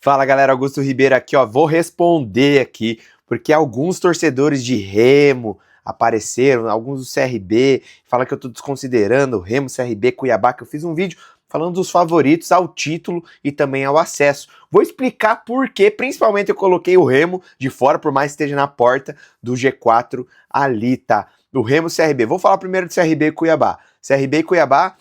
Fala galera, Augusto Ribeiro aqui, ó. Vou responder aqui, porque alguns torcedores de Remo apareceram, alguns do CRB, falam que eu tô desconsiderando o Remo, CRB, Cuiabá, que eu fiz um vídeo falando dos favoritos ao título e também ao acesso. Vou explicar por que, principalmente eu coloquei o Remo de fora, por mais que esteja na porta do G4 ali, tá? Do Remo e CRB. Vou falar primeiro de CRB e Cuiabá. CRB e Cuiabá,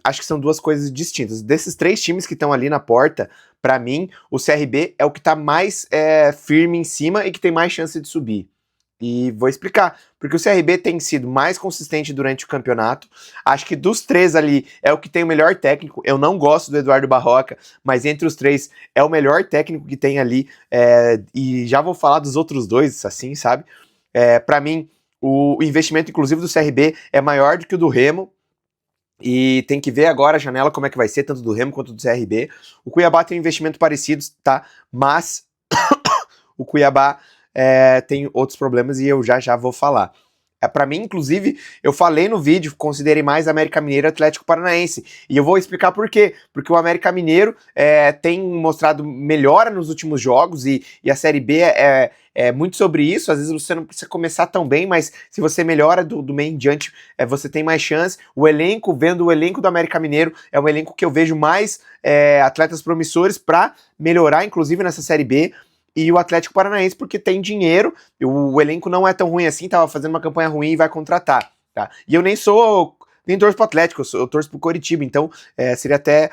acho que são duas coisas distintas. Desses três times que estão ali na porta, pra mim, o CRB é o que tá mais firme em cima e que tem mais chance de subir. E vou explicar, porque o CRB tem sido mais consistente durante o campeonato. Acho que dos três ali é o que tem o melhor técnico. Eu não gosto do Eduardo Barroca, mas entre os três é o melhor técnico que tem ali. E já vou falar dos outros dois, assim, sabe? Pra mim, o investimento, inclusive, do CRB é maior do que o do Remo. E tem que ver agora a janela como é que vai ser, tanto do Remo quanto do CRB. O Cuiabá tem um investimento parecido, tá? Mas o Cuiabá tem outros problemas e eu já vou falar. Pra mim, inclusive, eu falei no vídeo, considerei mais América Mineiro e Atlético Paranaense. E eu vou explicar por quê. Porque o América Mineiro tem mostrado melhora nos últimos jogos e a Série B é muito sobre isso. Às vezes você não precisa começar tão bem, mas se você melhora do meio em diante, você tem mais chance. O elenco, vendo o elenco do América Mineiro, é um elenco que eu vejo mais atletas promissores para melhorar, inclusive nessa Série B. E o Atlético Paranaense porque tem dinheiro, o elenco não é tão ruim assim, tava fazendo uma campanha ruim e vai contratar, tá? E eu nem torço pro Atlético, eu torço pro Coritiba, então seria até,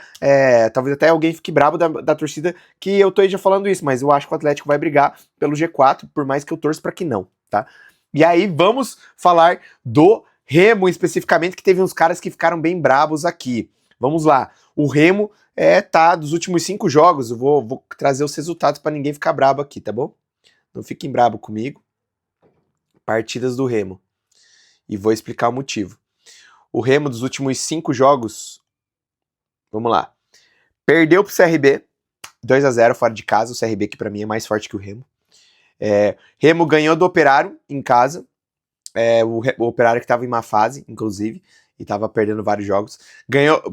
talvez até alguém fique brabo da torcida que eu tô aí já falando isso, mas eu acho que o Atlético vai brigar pelo G4, por mais que eu torço pra que não, tá? E aí vamos falar do Remo especificamente, que teve uns caras que ficaram bem brabos aqui. Vamos lá, o Remo tá dos últimos 5 jogos, eu vou trazer os resultados para ninguém ficar brabo aqui, tá bom? Não fiquem brabo comigo. Partidas do Remo. E vou explicar o motivo. O Remo dos últimos 5 jogos, vamos lá. Perdeu pro CRB, 2-0 fora de casa, o CRB que para mim é mais forte que o Remo. Remo ganhou do Operário em casa, o Operário que tava em má fase, inclusive, e tava perdendo vários jogos.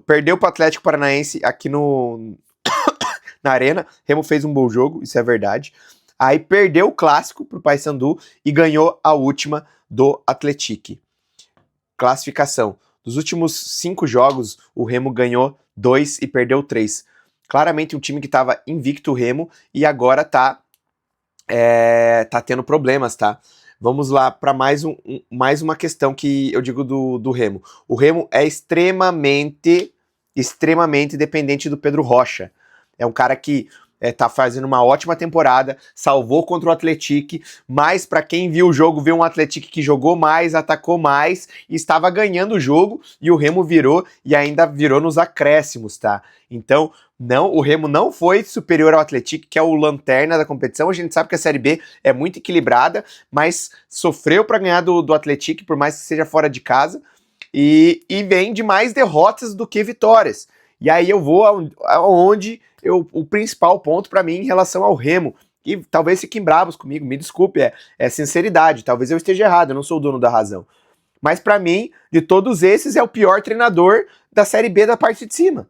Perdeu pro Atlético Paranaense aqui na Arena. Remo fez um bom jogo, isso é verdade. Aí perdeu o clássico pro Paysandu e ganhou a última do Atlético. Classificação. Dos últimos 5 jogos, o Remo ganhou 2 e perdeu 3. Claramente um time que tava invicto, o Remo, e agora tá tendo problemas, tá? Vamos lá para mais uma questão que eu digo do Remo. O Remo é extremamente dependente do Pedro Rocha. É um cara que tá fazendo uma ótima temporada, salvou contra o Atlético, mas para quem viu o jogo, viu um Atlético que jogou mais, atacou mais, e estava ganhando o jogo, e o Remo virou, e ainda virou nos acréscimos, tá? Então, não, o Remo não foi superior ao Atlético, que é o lanterna da competição. A gente sabe que a Série B é muito equilibrada, mas sofreu para ganhar do Atlético, por mais que seja fora de casa, e vem de mais derrotas do que vitórias. E aí eu vou aonde o principal ponto para mim em relação ao Remo, e talvez fiquem bravos comigo, me desculpe, é sinceridade, talvez eu esteja errado, eu não sou o dono da razão. Mas para mim, de todos esses, é o pior treinador da Série B da parte de cima.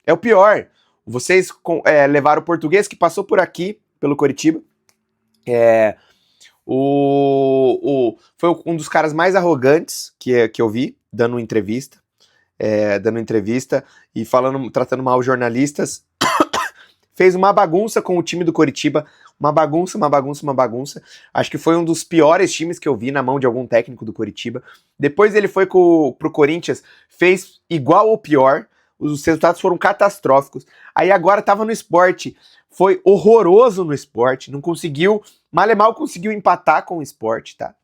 É o pior. Vocês levaram o Português, que passou por aqui, pelo Coritiba. Foi um dos caras mais arrogantes que eu vi, dando entrevista e tratando mal os jornalistas. Fez uma bagunça com o time do Coritiba. Uma bagunça. Acho que foi um dos piores times que eu vi na mão de algum técnico do Coritiba. Depois ele foi pro Corinthians, fez igual ou pior. Os resultados foram catastróficos. Aí agora tava no Sport, foi horroroso no Sport, não conseguiu, mal e mal conseguiu empatar com o Sport, tá?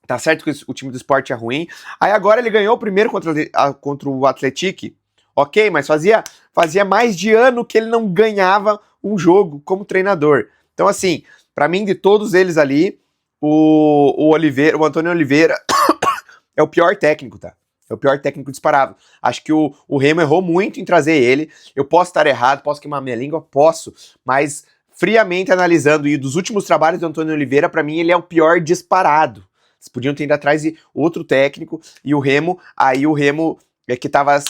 Tá certo que o time do Sport é ruim. Aí agora ele ganhou o primeiro contra o Atlético, ok, mas fazia mais de ano que ele não ganhava um jogo como treinador. Então assim, pra mim de todos eles ali, o Antônio Oliveira é o pior técnico, tá? É o pior técnico disparável. Acho que o Remo errou muito em trazer ele. Eu posso estar errado, posso queimar minha língua, posso. Mas friamente analisando, e dos últimos trabalhos do Antônio Oliveira, pra mim ele é o pior disparado. Vocês podiam ter ido atrás de outro técnico, e o Remo que tava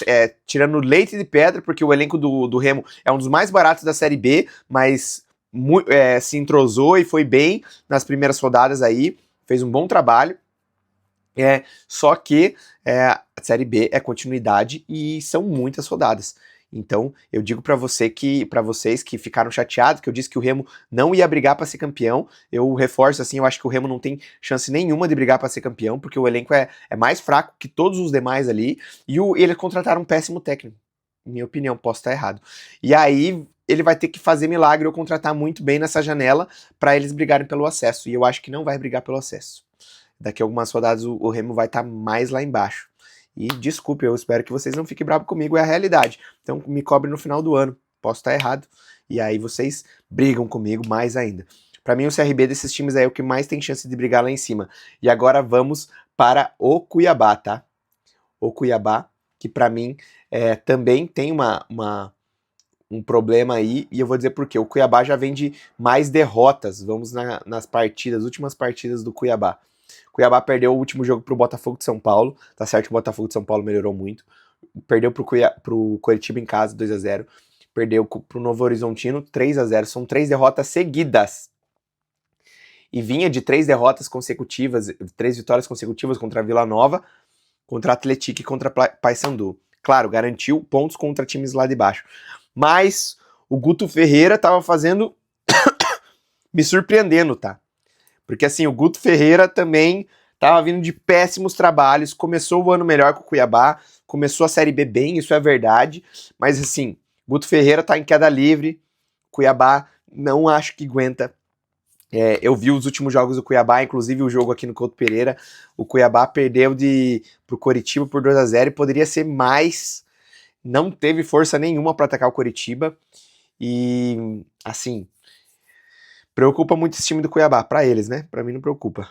tirando leite de pedra, porque o elenco do Remo é um dos mais baratos da Série B, mas se entrosou e foi bem nas primeiras rodadas aí, fez um bom trabalho. Só que a Série B é continuidade e são muitas rodadas. Então, eu digo para vocês que ficaram chateados, que eu disse que o Remo não ia brigar para ser campeão. Eu reforço assim, eu acho que o Remo não tem chance nenhuma de brigar para ser campeão, porque o elenco é mais fraco que todos os demais ali, e eles contrataram um péssimo técnico. Minha opinião, posso estar errado. E aí ele vai ter que fazer milagre ou contratar muito bem nessa janela para eles brigarem pelo acesso. E eu acho que não vai brigar pelo acesso. Daqui a algumas rodadas o Remo vai estar mais lá embaixo. E desculpe, eu espero que vocês não fiquem bravos comigo, é a realidade. Então me cobre no final do ano, posso estar errado. E aí vocês brigam comigo mais ainda. Para mim o CRB desses times aí é o que mais tem chance de brigar lá em cima. E agora vamos para o Cuiabá, tá? O Cuiabá, que para mim também tem um problema aí, e eu vou dizer por quê. O Cuiabá já vem de mais derrotas. Vamos nas últimas partidas do Cuiabá. Cuiabá perdeu o último jogo pro Botafogo de São Paulo. Tá certo que o Botafogo de São Paulo melhorou muito. Perdeu pro Coritiba em casa, 2-0. Perdeu pro Novo Horizontino, 3-0. São 3 derrotas seguidas. E vinha de 3 derrotas consecutivas, 3 vitórias consecutivas contra a Vila Nova, contra a Atlético e contra a Paysandu. Claro, garantiu pontos contra times lá de baixo. Mas o Guto Ferreira tava me surpreendendo, tá? Porque assim, o Guto Ferreira também estava vindo de péssimos trabalhos, começou o ano melhor com o Cuiabá, começou a Série B bem, isso é verdade, mas assim, Guto Ferreira tá em queda livre, Cuiabá não acho que aguenta. Eu vi os últimos jogos do Cuiabá, inclusive o jogo aqui no Couto Pereira, o Cuiabá perdeu pro Coritiba por 2-0 e poderia ser mais, não teve força nenhuma para atacar o Coritiba, e assim, preocupa muito esse time do Cuiabá, pra eles, né? Pra mim não preocupa.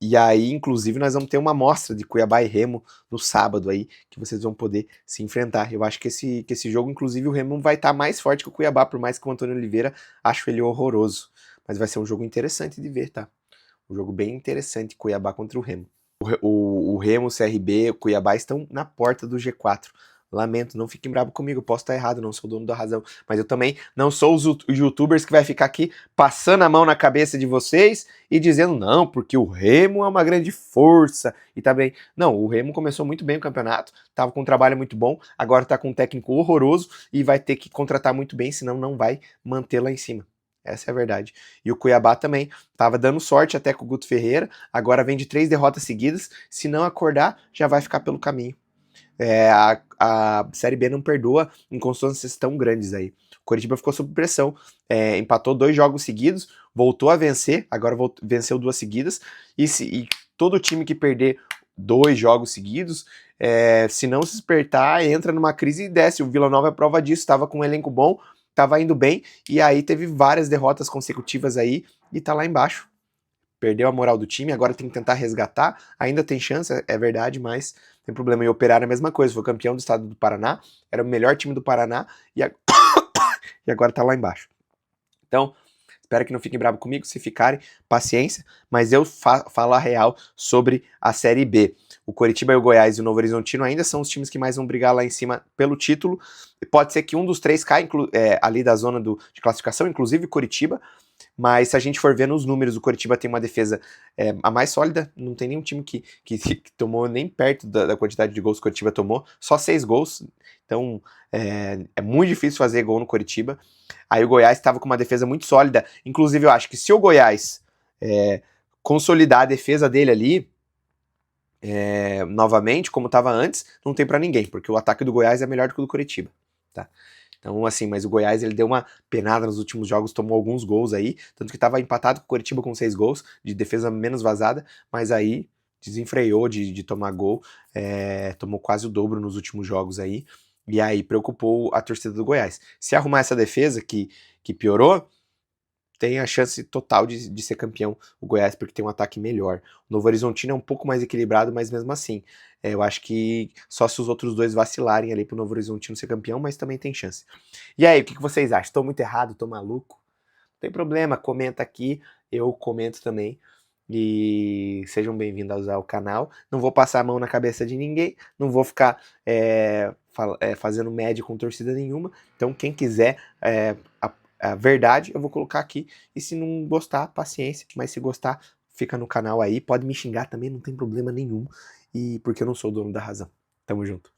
E aí, inclusive, nós vamos ter uma amostra de Cuiabá e Remo no sábado aí, que vocês vão poder se enfrentar. Eu acho que esse jogo, inclusive, o Remo vai estar mais forte que o Cuiabá, por mais que o Antônio Oliveira acho ele horroroso. Mas vai ser um jogo interessante de ver, tá? Um jogo bem interessante, Cuiabá contra o Remo. O Remo, o CRB, o Cuiabá estão na porta do G4. Lamento, não fiquem bravos comigo, posso estar errado, não sou o dono da razão. Mas eu também não sou os youtubers que vai ficar aqui passando a mão na cabeça de vocês e dizendo, não, porque o Remo é uma grande força e tá bem. Não, o Remo começou muito bem o campeonato, tava com um trabalho muito bom, agora tá com um técnico horroroso e vai ter que contratar muito bem, senão não vai manter lá em cima. Essa é a verdade. E o Cuiabá também tava dando sorte até com o Guto Ferreira, agora vem de 3 derrotas seguidas, se não acordar, já vai ficar pelo caminho. A Série B não perdoa inconstâncias tão grandes aí. O Coritiba ficou sob pressão, empatou 2 jogos seguidos, voltou a vencer, agora venceu 2 seguidas, e todo time que perder 2 jogos seguidos, se não se despertar, entra numa crise e desce. O Vila Nova é prova disso, estava com um elenco bom, estava indo bem, e aí teve várias derrotas consecutivas aí, e tá lá embaixo. Perdeu a moral do time, agora tem que tentar resgatar, ainda tem chance, é verdade, mas tem problema. E Operário é a mesma coisa, foi campeão do estado do Paraná, era o melhor time do Paraná, e agora tá lá embaixo. Então, espero que não fiquem bravos comigo, se ficarem, paciência, mas eu falo a real sobre a Série B. O Coritiba e o Goiás e o Novo Horizontino ainda são os times que mais vão brigar lá em cima pelo título. Pode ser que um dos 3 caia ali da zona de classificação, inclusive o Coritiba, mas se a gente for ver nos números, o Coritiba tem uma defesa a mais sólida, não tem nenhum time que tomou nem perto da quantidade de gols que o Coritiba tomou, só 6 gols, então é muito difícil fazer gol no Coritiba. Aí o Goiás estava com uma defesa muito sólida, inclusive eu acho que se o Goiás consolidar a defesa dele ali, novamente, como estava antes, não tem para ninguém, porque o ataque do Goiás é melhor do que o do Coritiba, tá? Então, assim, mas o Goiás ele deu uma penada nos últimos jogos, tomou alguns gols aí, tanto que estava empatado com o Coritiba com 6 gols, de defesa menos vazada, mas aí desenfreou de tomar gol, tomou quase o dobro nos últimos jogos aí, e aí preocupou a torcida do Goiás. Se arrumar essa defesa que piorou, tem a chance total de ser campeão o Goiás, porque tem um ataque melhor. O Novo Horizontino é um pouco mais equilibrado, mas mesmo assim, eu acho que só se os outros 2 vacilarem ali pro Novo Horizontino ser campeão, mas também tem chance. E aí, o que vocês acham? Estou muito errado? Estou maluco? Não tem problema, comenta aqui, eu comento também. e sejam bem-vindos ao canal. Não vou passar a mão na cabeça de ninguém, não vou ficar fazendo média com torcida nenhuma. Então, quem quiser a verdade, eu vou colocar aqui. E se não gostar, paciência. Mas se gostar, fica no canal aí. Pode me xingar também, não tem problema nenhum. E porque eu não sou o dono da razão. Tamo junto.